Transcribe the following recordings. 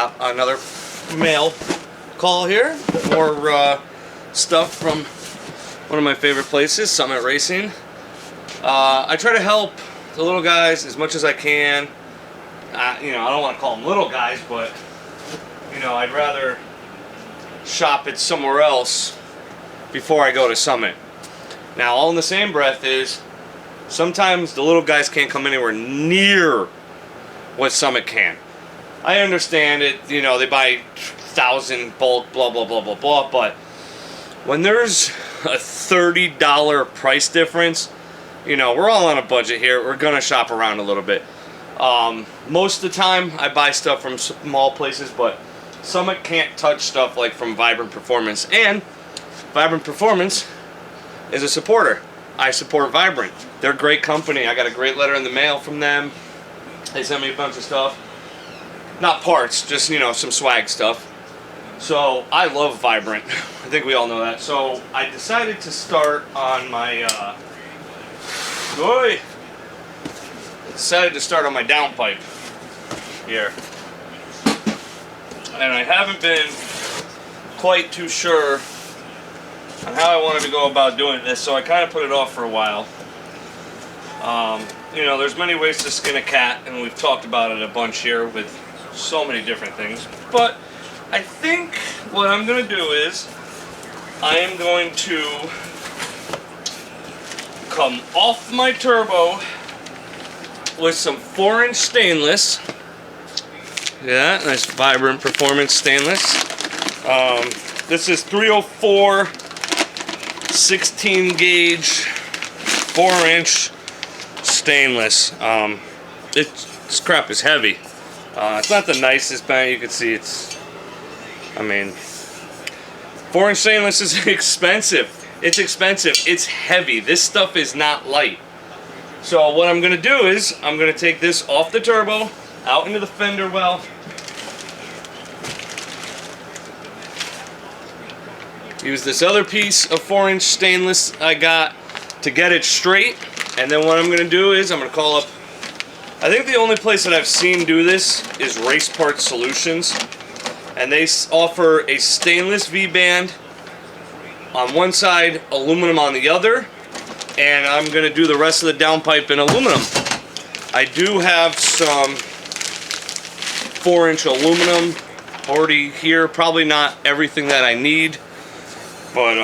got another mail call here. More stuff from one of my favorite places, Summit Racing. I try to help the little guys as much as I can. You know, I don't want to call them little guys, but you know, I'd rather shop it somewhere else before I go to Summit. Now, all in the same breath is sometimes the little guys can't come anywhere near what Summit can. I understand it, you know, they buy 1,000 bulk, blah, blah, blah, blah, blah, but when there's a $30 price difference, you know, we're all on a budget here. We're going to shop around a little bit. Most of the time, I buy stuff from small places, but Summit can't touch stuff like from Vibrant Performance. And Vibrant Performance is a supporter. I support Vibrant. They're a great company. I got a great letter in the mail from them. They sent me a bunch of stuff. Not parts, just, you know, some swag stuff. So I love Vibrant. I think we all know that. So I decided to start on my downpipe here. And I haven't been quite too sure on how I wanted to go about doing this, so I kind of put it off for a while. You know, there's many ways to skin a cat, and we've talked about it a bunch here with so many different things. But I think what I'm going to do is I am going to come off my turbo with some 4-inch stainless. Yeah, nice Vibrant Performance stainless. This is 304 16 gauge 4-inch stainless. This crap is heavy. It's not the nicest band. You can see it's, I mean, 4-inch stainless is expensive. It's expensive. It's heavy. This stuff is not light. So what I'm going to do is I'm going to take this off the turbo, out into the fender well. Use this other piece of 4-inch stainless I got to get it straight. And then what I'm going to do is I'm going to call up, I think the only place that I've seen do this is Race Parts Solutions. And they offer a stainless V-band on one side, aluminum on the other. And I'm going to do the rest of the downpipe in aluminum. I do have some 4-inch aluminum already here. Probably not everything that I need. But,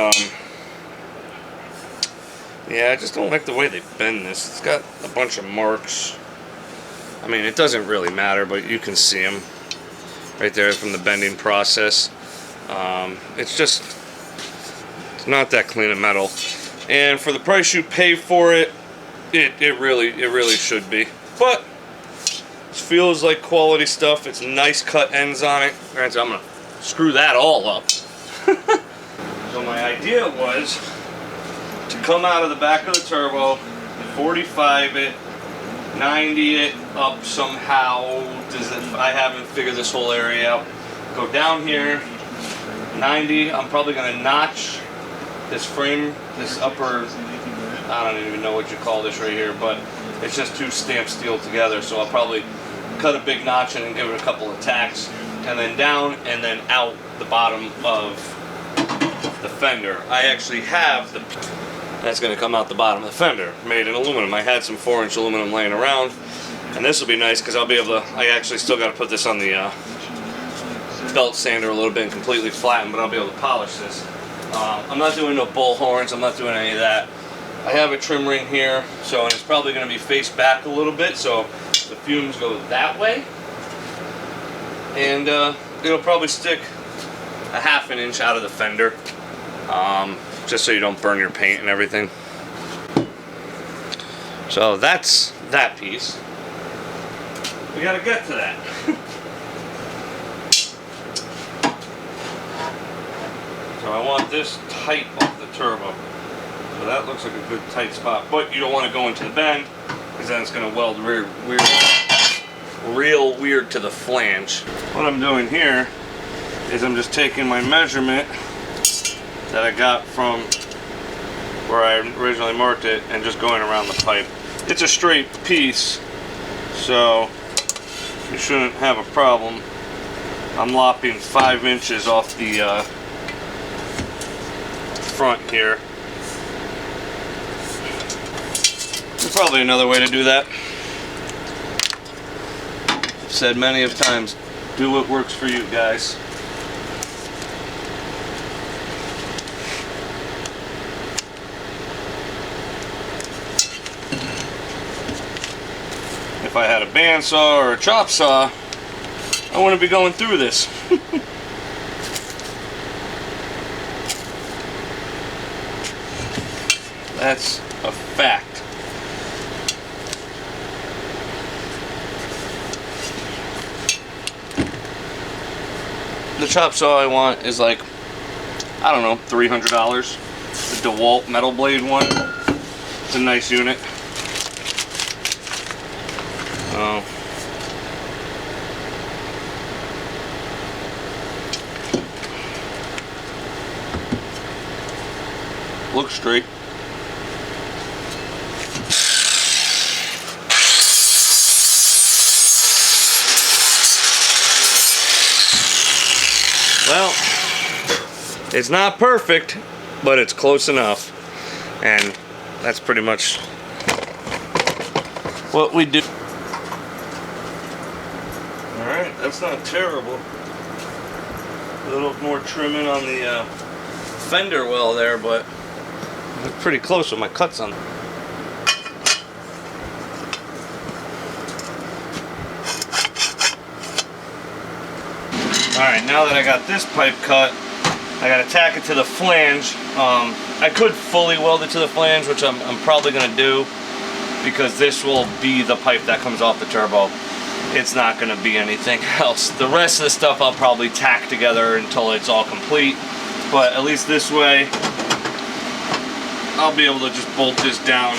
yeah, I just don't like the way they bend this. It's got a bunch of marks. I mean, it doesn't really matter, but you can see them right there from the bending process. It's not that clean of metal. And for the price you pay for it, it really should be. But it feels like quality stuff. It's nice cut ends on it. Granted, I'm gonna screw that all up. So my idea was to come out of the back of the turbo, 45 it, 90 it up somehow. I haven't figured this whole area out. Go down here, 90. I'm probably gonna notch this frame, this upper, I don't even know what you call this right here, but it's just two stamped steel together, so I'll probably cut a big notch in and give it a couple of tacks, and then down and then out the bottom of the fender. I actually have the, that's going to come out the bottom of the fender, made in aluminum. I had some 4-inch aluminum laying around, and this will be nice because I'll be able to, I actually still got to put this on the belt sander a little bit and completely flatten, but I'll be able to polish this. I'm not doing no bull horns, I'm not doing any of that. I have a trim ring here, so and it's probably going to be faced back a little bit, so the fumes go that way. And it'll probably stick a ½ an inch out of the fender, just so you don't burn your paint and everything. So that's that piece. We got to get to that. So I want this tight off the turbo. So that looks like a good tight spot, but you don't want to go into the bend because then it's going to weld real weird to the flange. What I'm doing here is I'm just taking my measurement that I got from where I originally marked it and just going around the pipe. It's a straight piece, so you shouldn't have a problem I'm lopping 5 inches off the front here. There's probably another way to do that. I've said many of times, do what works for you guys. If I had a bandsaw or a chop saw, I wouldn't be going through this. That's a fact. The chop saw I want is like, I don't know, $300. The DeWalt metal blade one. It's a nice unit. Looks straight. Well, it's not perfect, but it's close enough. And that's pretty much what we do. Alright, that's not terrible. A little more trimming on the fender well there, but I'm pretty close with my cuts on. Alright, now that I got this pipe cut, I gotta tack it to the flange. I could fully weld it to the flange, which I'm probably gonna do, because this will be the pipe that comes off the turbo. It's not gonna be anything else. The rest of the stuff I'll probably tack together until it's all complete, but at least this way I'll be able to just bolt this down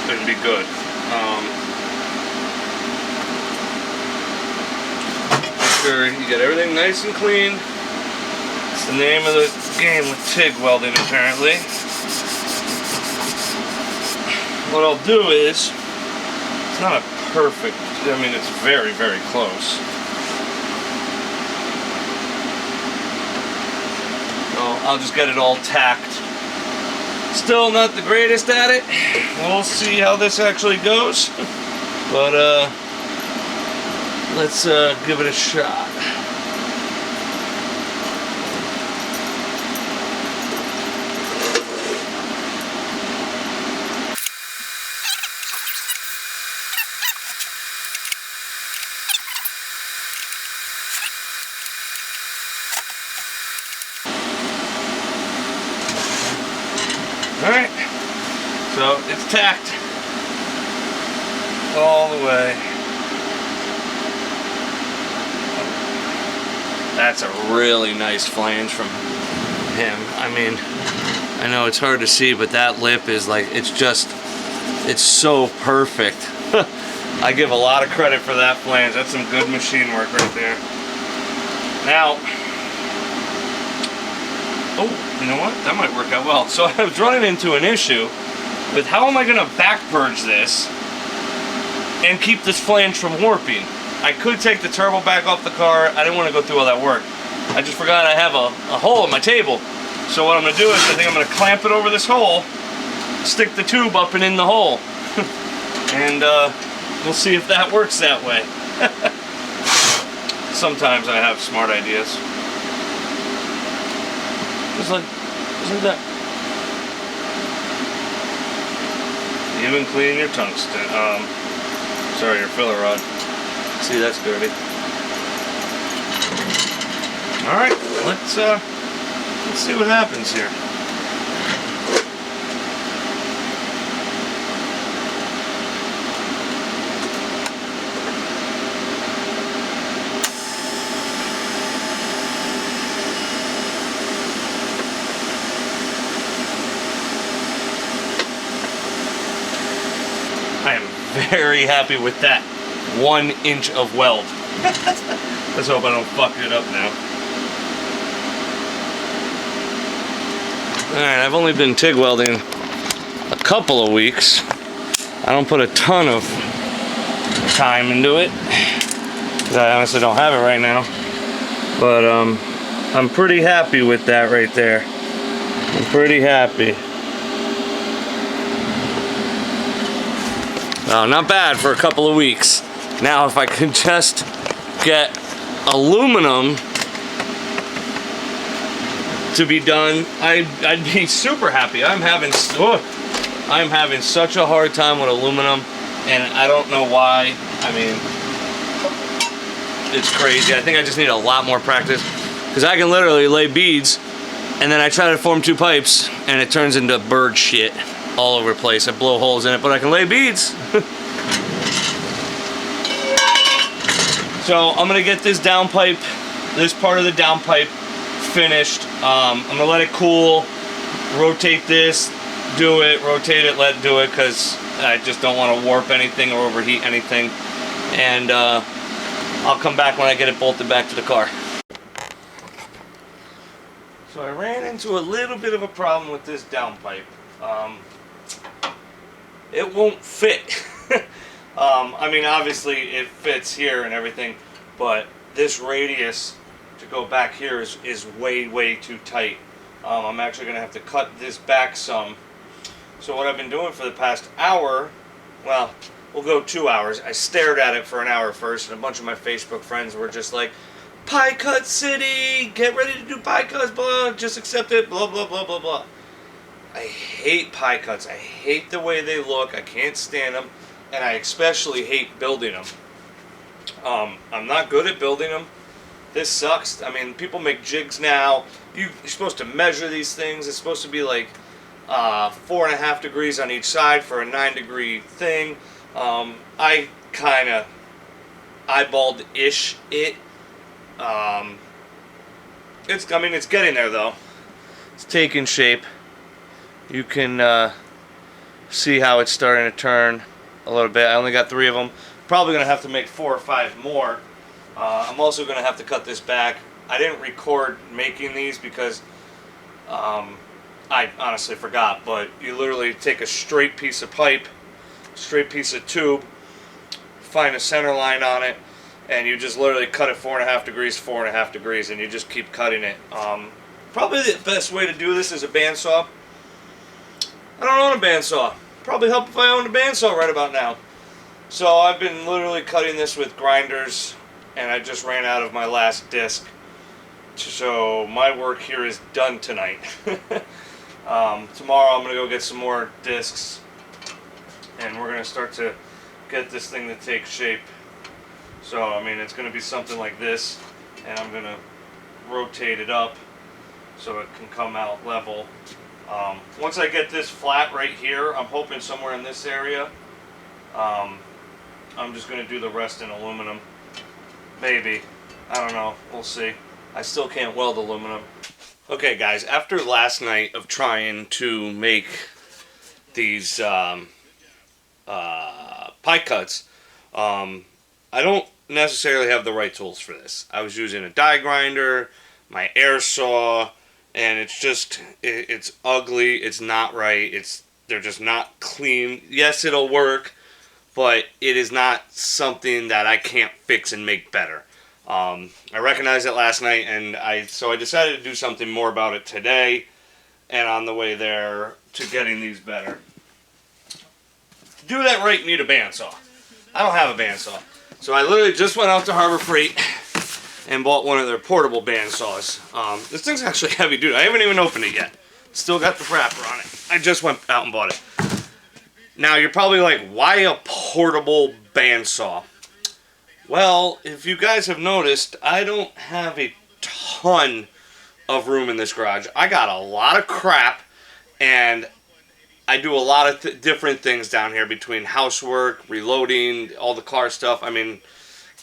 and be good. Sure you get everything nice and clean. It's the name of the game with TIG welding, apparently. What I'll do is, it's not a perfect, I mean it's very, very close. So I'll just get it all tacked. Still not the greatest at it. We'll see how this actually goes. But let's give it a shot. Alright, so it's tacked all the way. That's a really nice flange from him. I mean, I know it's hard to see, but that lip is like, it's so perfect. I give a lot of credit for that flange. That's some good machine work right there. Now, oh, you know what? That might work out well. So I was running into an issue with how am I going to back purge this and keep this flange from warping. I could take the turbo back off the car. I didn't want to go through all that work. I just forgot I have a hole in my table. So what I'm going to do is I think I'm going to clamp it over this hole, stick the tube up and in the hole. And we'll see if that works that way. Sometimes I have smart ideas. Just like that. Even clean your tungsten. Sorry, your filler rod. See, that's dirty. All right, let's see what happens here. I am very happy with that 1 inch of weld. Let's hope I don't fuck it up now. Alright, I've only been TIG welding a couple of weeks. I don't put a ton of time into it. I honestly don't have it right now. But I'm pretty happy with that right there. I'm pretty happy. Not bad for a couple of weeks. Now if I could just get aluminum to be done, I'd be super happy. I'm having such a hard time with aluminum, and I don't know why. I mean, it's crazy. I think I just need a lot more practice, because I can literally lay beads and then I try to form 2 pipes and it turns into bird shit all over the place. I blow holes in it, but I can lay beads. So I'm gonna get this downpipe, this part of the downpipe finished. I'm gonna let it cool, rotate this, do it, rotate it, let it do it, because I just don't want to warp anything or overheat anything. And I'll come back when I get it bolted back to the car. So I ran into a little bit of a problem with this downpipe. It won't fit. I mean, obviously it fits here and everything, but this radius to go back here is way too tight. I'm actually going to have to cut this back some. So what I've been doing for the past hour, well, we'll go 2 hours. I stared at it for an hour first, and a bunch of my Facebook friends were just like, "Pie cut city, get ready to do pie cuts, blah, just accept it, blah, blah, blah, blah, blah." I hate pie cuts. I hate the way they look. I can't stand them, and I especially hate building them. I'm not good at building them. This sucks. I mean, people make jigs now. You're supposed to measure these things. It's supposed to be like 4.5 degrees on each side for a 9-degree thing. I kind of eyeballed-ish it. I mean, it's getting there though. It's taking shape. You can see how it's starting to turn a little bit. I only got 3 of them. Probably gonna have to make 4 or 5 more. I'm also gonna have to cut this back. I didn't record making these because I honestly forgot, but you literally take a straight piece of pipe, straight piece of tube, find a center line on it, and you just literally cut it 4.5 degrees, 4.5 degrees, and you just keep cutting it. Probably the best way to do this is a bandsaw. I don't own a bandsaw. Probably help if I owned a bandsaw right about now. So I've been literally cutting this with grinders, and I just ran out of my last disc. So my work here is done tonight. Tomorrow I'm going to go get some more discs, and we're going to start to get this thing to take shape. So I mean, it's going to be something like this, and I'm going to rotate it up so it can come out level. Once I get this flat right here, I'm hoping somewhere in this area, I'm just going to do the rest in aluminum. Maybe. I don't know. We'll see. I still can't weld aluminum. Okay guys, after last night of trying to make these pie cuts, I don't necessarily have the right tools for this. I was using a die grinder, my air saw, and it's just, it's ugly, it's not right, they're just not clean. Yes, it'll work, but it is not something that I can't fix and make better. I recognized it last night, and so I decided to do something more about it today, and on the way there to getting these better. To do that right, you need a bandsaw. I don't have a bandsaw. So I literally just went out to Harbor Freight and bought one of their portable bandsaws. This thing's actually heavy duty. I haven't even opened it yet. Still got the wrapper on it. I just went out and bought it. Now you're probably like, why a portable bandsaw? Well, if you guys have noticed, I don't have a ton of room in this garage. I got a lot of crap, and I do a lot of different things down here between housework, reloading, all the car stuff. I mean,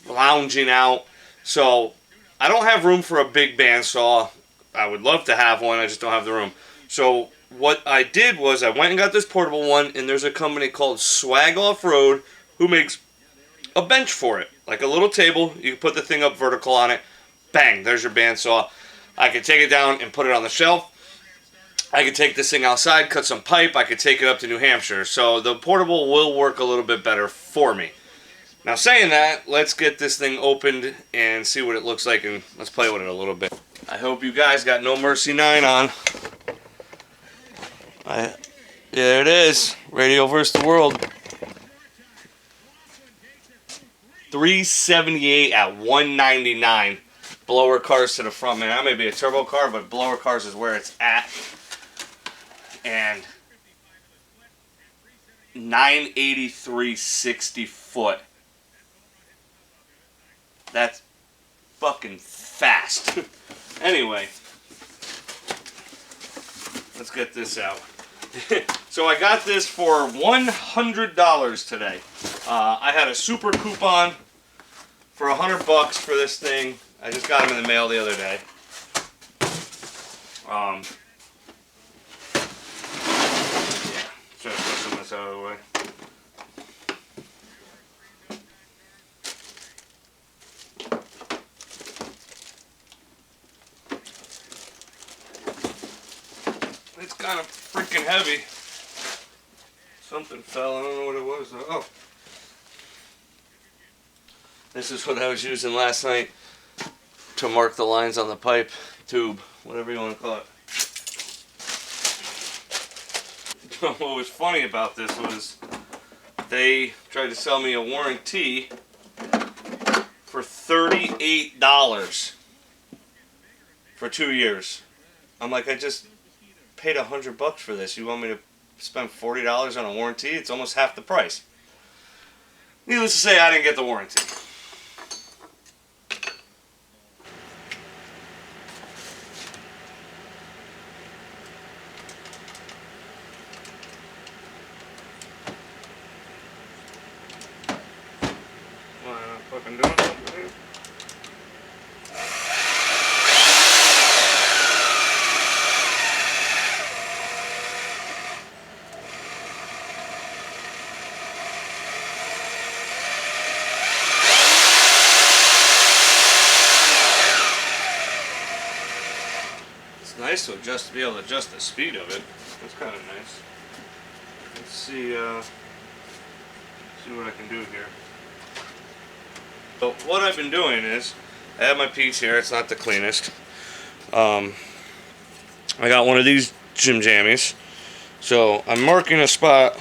lounging out. So I don't have room for a big bandsaw. I would love to have one. I just don't have the room. So what I did was I went and got this portable one, and there's a company called Swag Off-Road who makes a bench for it. Like a little table. You can put the thing up vertical on it. Bang, there's your bandsaw. I could take it down and put it on the shelf. I could take this thing outside, cut some pipe. I could take it up to New Hampshire. So the portable will work a little bit better for me. Now saying that, let's get this thing opened and see what it looks like, and let's play with it a little bit. I hope you guys got No Mercy 9 on. There it is. Radio versus the world. 378 at 199. Blower cars to the front, man. That may be a turbo car, but blower cars is where it's at. And 983 60 foot. That's fucking fast. Anyway, let's get this out. So I got this for $100 today. I had a super coupon for $100 for this thing. I just got them in the mail the other day. Yeah, try to put some of this out of the way. It's kind of freaking heavy. Something fell. I don't know what it was though. Oh. This is what I was using last night to mark the lines on the pipe, tube, whatever you want to call it. What was funny about this was they tried to sell me a warranty for $38 for 2 years. I'm like, I just paid $100 for this. You want me to spend $40 on a warranty? It's almost half the price. Needless to say, I didn't get the warranty. Well, I'm not fucking doing something here. Nice to be able to adjust the speed of it. That's kind of nice. Let's see what I can do here. So what I've been doing is, I have my piece here. It's not the cleanest. I got one of these Jim Jammies. So I'm marking a spot.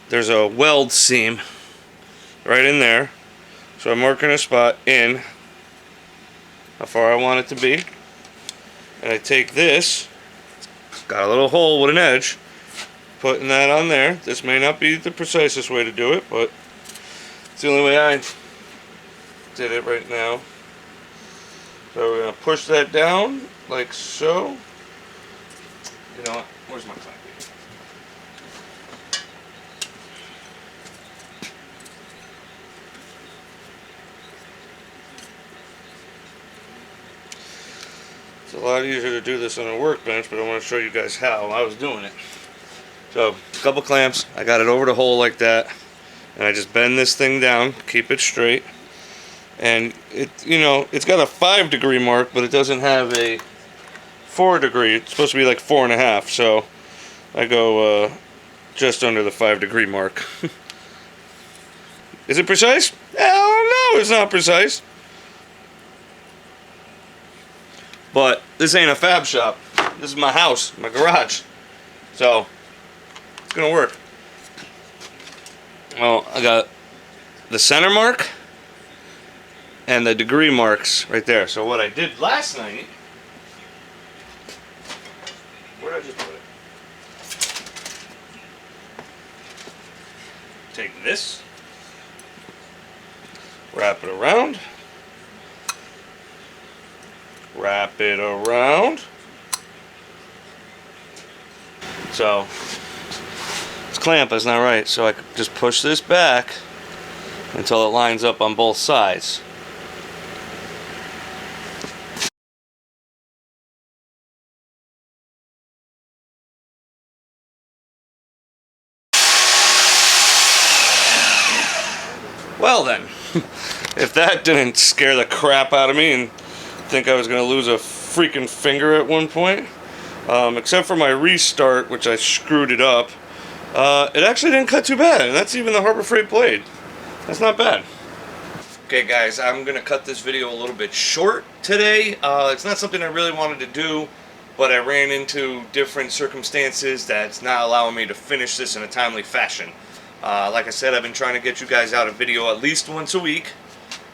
There's a weld seam right in there. So I'm marking a spot in how far I want it to be. And I take this, got a little hole with an edge, putting that on there. This may not be the precisest way to do it, but it's the only way I did it right now. So we're going to push that down, like so. You know what? Where's my clamp? It's a lot easier to do this on a workbench, but I want to show you guys how I was doing it. So, a couple clamps, I got it over the hole like that, and I just bend this thing down, keep it straight, and it's got a 5 degree mark, but it doesn't have a 4 degree. It's supposed to be like 4.5, so I go just under the 5 degree mark. Is it precise? Hell no, it's not precise. But this ain't a fab shop. This is my house, my garage. So, it's gonna work. Well, I got the center mark and the degree marks right there. So what I did last night, where did I just put it? Take this, wrap it around. Wrap it around. So this clamp is not right, so I just push this back until it lines up on both sides. Well then, if that didn't scare the crap out of me and think I was going to lose a freaking finger at one point, except for my restart, which I screwed it up, it actually didn't cut too bad, and that's even the Harbor Freight blade. That's not bad. Okay guys, I'm going to cut this video a little bit short today. It's not something I really wanted to do, but I ran into different circumstances that's not allowing me to finish this in a timely fashion. Like I said, I've been trying to get you guys out a video at least once a week.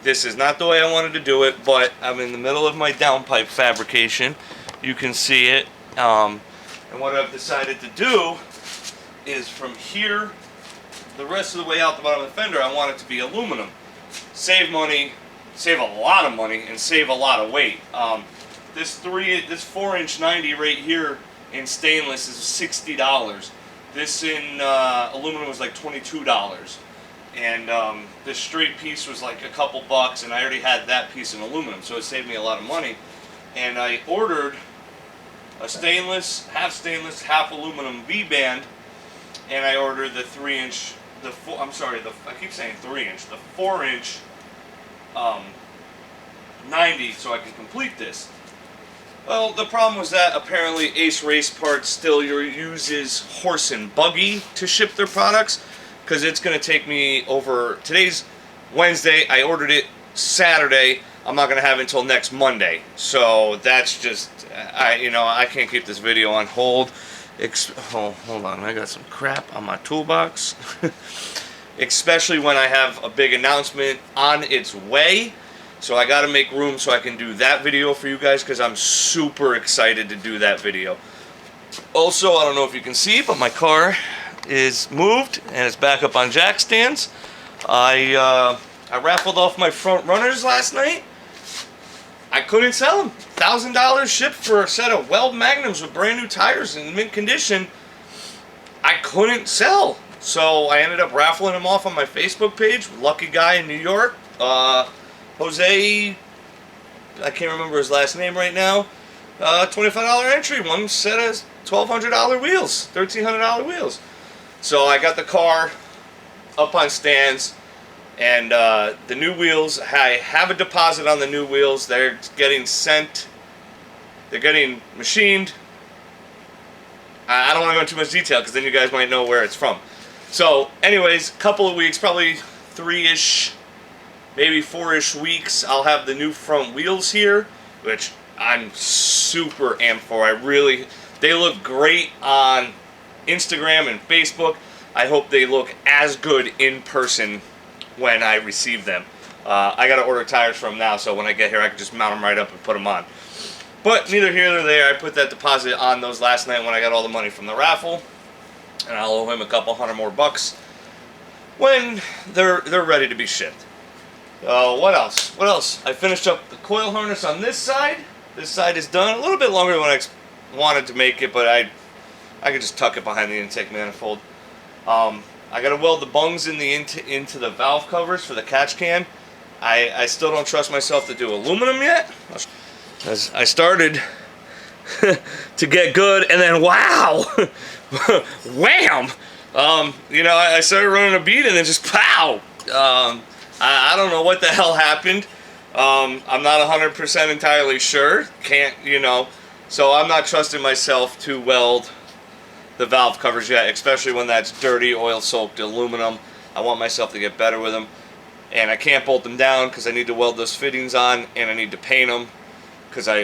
This is not the way I wanted to do it, but I'm in the middle of my downpipe fabrication. You can see it. And what I've decided to do is from here, the rest of the way out the bottom of the fender, I want it to be aluminum. Save money, save a lot of money, and save a lot of weight. This 4-inch 90 right here in stainless is $60. This in aluminum was like $22. And this straight piece was like a couple bucks, and I already had that piece in aluminum, so it saved me a lot of money. And I ordered a stainless, half aluminum V-band, and I ordered the 3-inch, I keep saying 3-inch, the 4-inch 90, so I can complete this. Well, the problem was that apparently Ace Race Parts still uses horse and buggy to ship their products, because it's going to take me over, today's Wednesday, I ordered it Saturday, I'm not going to have it until next Monday. So that's just, I can't keep this video on hold. Hold on, I got some crap on my toolbox. Especially when I have a big announcement on its way. So I got to make room so I can do that video for you guys, because I'm super excited to do that video. Also, I don't know if you can see, but my car is moved and it's back up on jack stands. I raffled off my front runners last night. I couldn't sell them. $1,000 shipped for a set of Weld Magnums with brand new tires in mint condition. I couldn't sell. So I ended up raffling them off on my Facebook page. Lucky guy in New York. Jose, I can't remember his last name right now. $25 entry. One set of $1,200 wheels. $1,300 wheels. So I got the car up on stands. And the new wheels, I have a deposit on the new wheels. They're getting sent. They're getting machined. I don't want to go into too much detail because then you guys might know where it's from. So, anyways, couple of weeks, probably 3-ish, maybe 4-ish weeks, I'll have the new front wheels here, which I'm super amped for. They look great on Instagram and Facebook. I hope they look as good in person when I receive them. I got to order tires from now, so when I get here I can just mount them right up and put them on. But neither here nor there, I put that deposit on those last night when I got all the money from the raffle, and I'll owe him a couple $100 more when they're ready to be shipped. What else? I finished up the coil harness on this side. This side is done. A little bit longer than I wanted to make it, but I could just tuck it behind the intake manifold. I got to weld the bungs into the valve covers for the catch can. I still don't trust myself to do aluminum yet. As I started to get good, and then wow, wham! I started running a bead, and then just pow! I don't know what the hell happened. I'm not 100% entirely sure. So I'm not trusting myself to weld the valve covers yet, especially when that's dirty, oil-soaked aluminum. I want myself to get better with them, and I can't bolt them down because I need to weld those fittings on, and I need to paint them because now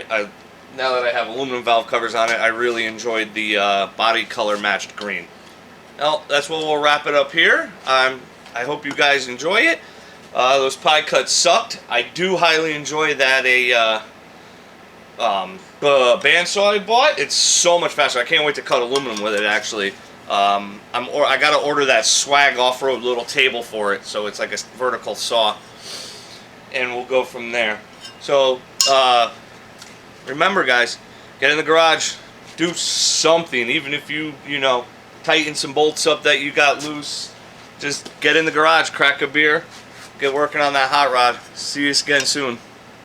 that I have aluminum valve covers on it, I really enjoyed the body color matched green. Well, that's what we'll wrap it up here. I hope you guys enjoy it. Those pie cuts sucked. I do highly enjoy that bandsaw I bought. It's so much faster. I can't wait to cut aluminum with it, actually. I gotta order that swag off-road little table for it, so it's like a vertical saw, and we'll go from there. So remember, guys, get in the garage, do something. Even if you tighten some bolts up that you got loose, just get in the garage, crack a beer, get working on that hot rod. See you again soon.